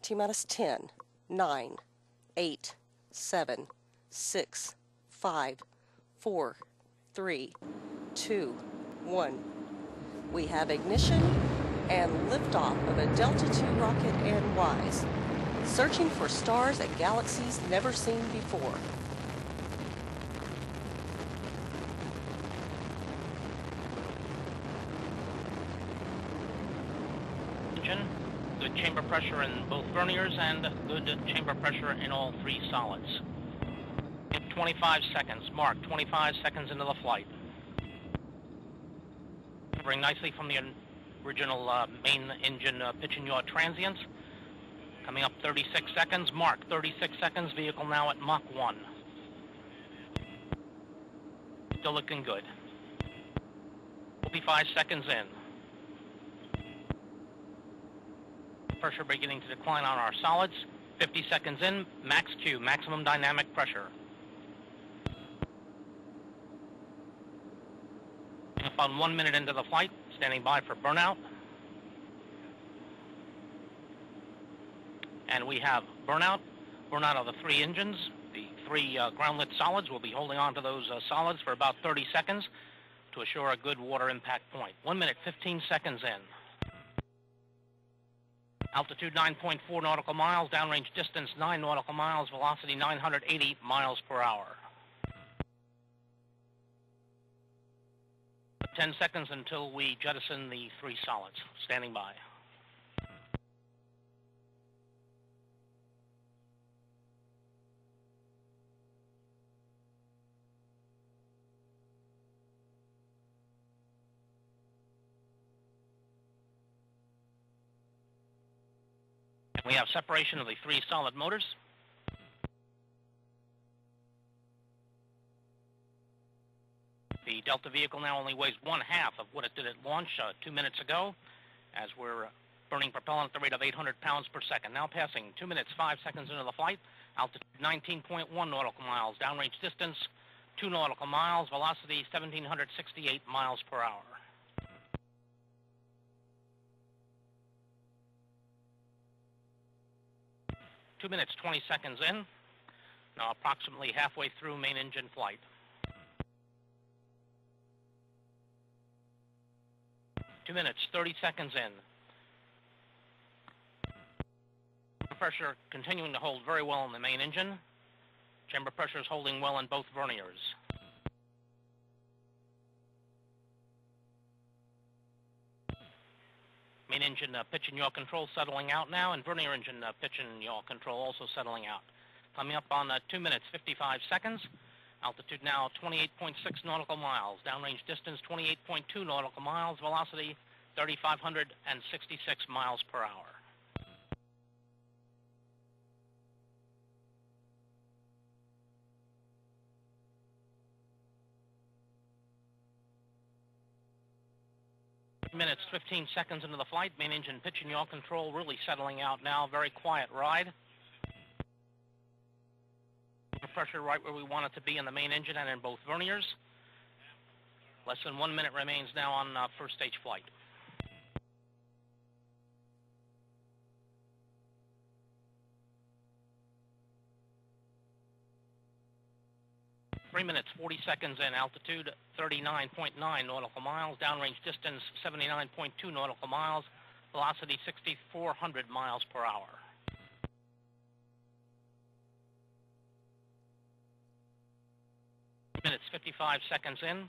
T-minus 10, 9, 8, 7, 6, 5, 4, 3, 2, 1. We have ignition and liftoff of a Delta II rocket and WISE, searching for stars and galaxies never seen before. Good chamber pressure in both verniers and good chamber pressure in all three solids. 25 seconds, mark 25 seconds into the flight. Covering nicely from the original main engine pitch and yaw transients. Coming up 36 seconds, mark 36 seconds, vehicle now at Mach 1. Still looking good. 45 seconds in. Pressure beginning to decline on our solids. 50 seconds in, max Q, maximum dynamic pressure. About 1 minute into the flight, standing by for burnout. And we have burnout of the three engines. The three ground-lit solids will be holding on to those solids for about 30 seconds to assure a good water impact point. 1 minute, 15 seconds in. Altitude 9.4 nautical miles, downrange distance 9 nautical miles, velocity 980 miles per hour. 10 seconds until we jettison the three solids. Standing by. We have separation of the three solid motors. The Delta vehicle now only weighs 1/2 of what it did at launch 2 minutes ago, as we're burning propellant at the rate of 800 pounds per second. Now passing 2 minutes, 5 seconds into the flight, altitude 19.1 nautical miles, downrange distance 2 nautical miles, velocity 1,768 miles per hour. Two minutes, 20 seconds in. Now approximately halfway through main engine flight. 2 minutes, 30 seconds in. Pressure continuing to hold very well in the main engine. Chamber pressure is holding well in both verniers. Main engine pitch and yaw control settling out now, and vernier engine pitch and yaw control also settling out. Coming up on 2 minutes, 55 seconds. Altitude now 28.6 nautical miles. Downrange distance 28.2 nautical miles. Velocity 3,566 miles per hour. Minutes, 15 seconds into the flight. Main engine pitch and yaw control really settling out now. Very quiet ride. Pressure right where we want it to be in the main engine and in both verniers. Less than 1 minute remains now on first stage flight. 3 minutes, 40 seconds in, altitude 39.9 nautical miles, downrange distance 79.2 nautical miles, velocity 6,400 miles per hour. Minutes, 55 seconds in.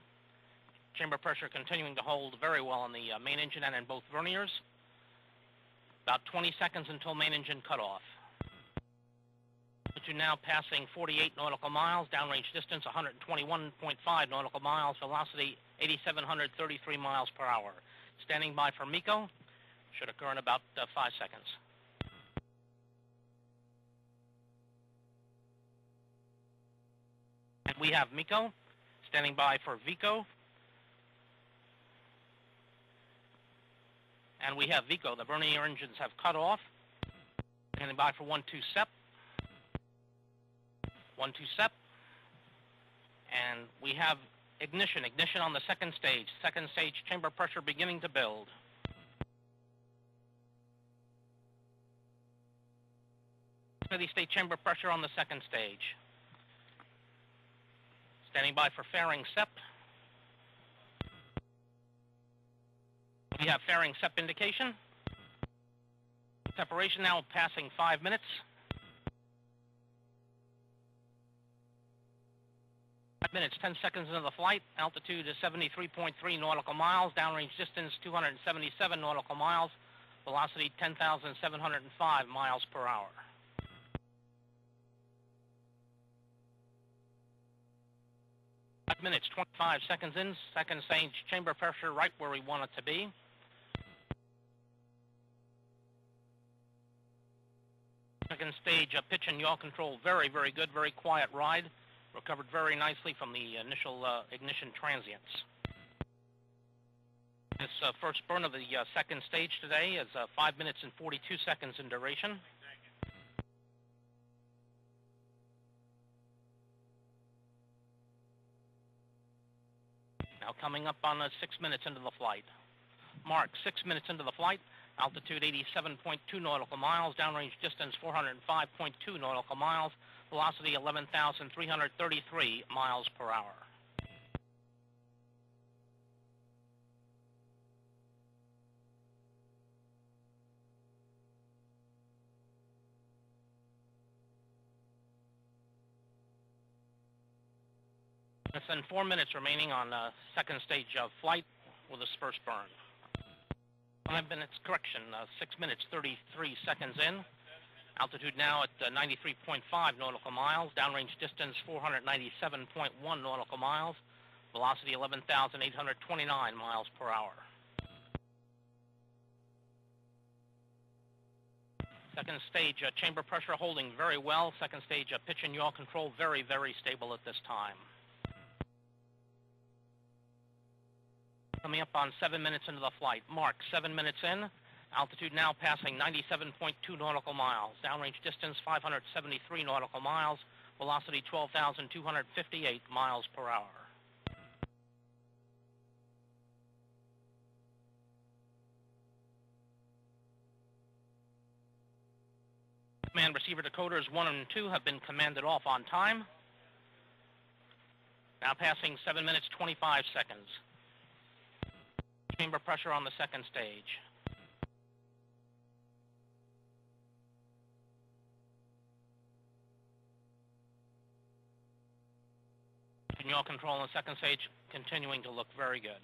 Chamber pressure continuing to hold very well in the main engine and in both verniers. About 20 seconds until main engine cutoff. To now passing 48 nautical miles, downrange distance 121.5 nautical miles, velocity 8,733 miles per hour. Standing by for MECO. Should occur in about 5 seconds. And we have MECO. Standing by for VECO. And we have VECO. The vernier engines have cut off. Standing by for 1-2 SEP. 1-2 SEP. And we have ignition. Ignition on the second stage. Second stage chamber pressure beginning to build. Steady state chamber pressure on the second stage. Standing by for fairing SEP. We have fairing SEP indication. Separation now passing 5 minutes. 5 minutes, 10 seconds into the flight. Altitude is 73.3 nautical miles. Downrange distance 277 nautical miles. Velocity 10,705 miles per hour. Minutes, 25 seconds in, second stage chamber pressure right where we want it to be. Second stage pitch and yaw control, very, very good, very quiet ride. Recovered very nicely from the initial ignition transients. This first burn of the second stage today is 5 minutes and 42 seconds in duration. Now coming up on 6 minutes into the flight. Mark, 6 minutes into the flight. Altitude 87.2 nautical miles. Downrange distance 405.2 nautical miles. Velocity 11,333 miles per hour. Less than 4 minutes remaining on second stage of flight with this first burn. 5 minutes correction, 6 minutes 33 seconds in. Altitude now at 93.5 nautical miles. Downrange distance 497.1 nautical miles. Velocity 11,829 miles per hour. Second stage chamber pressure holding very well. Second stage pitch and yaw control very, very stable at this time. Coming up on 7 minutes into the flight. Mark, 7 minutes in. Altitude now passing 97.2 nautical miles. Downrange distance 573 nautical miles. Velocity 12,258 miles per hour. Command receiver decoders 1 and 2 have been commanded off on time. Now passing 7 minutes 25 seconds. Chamber pressure on the second stage. Yaw control on the second stage continuing to look very good.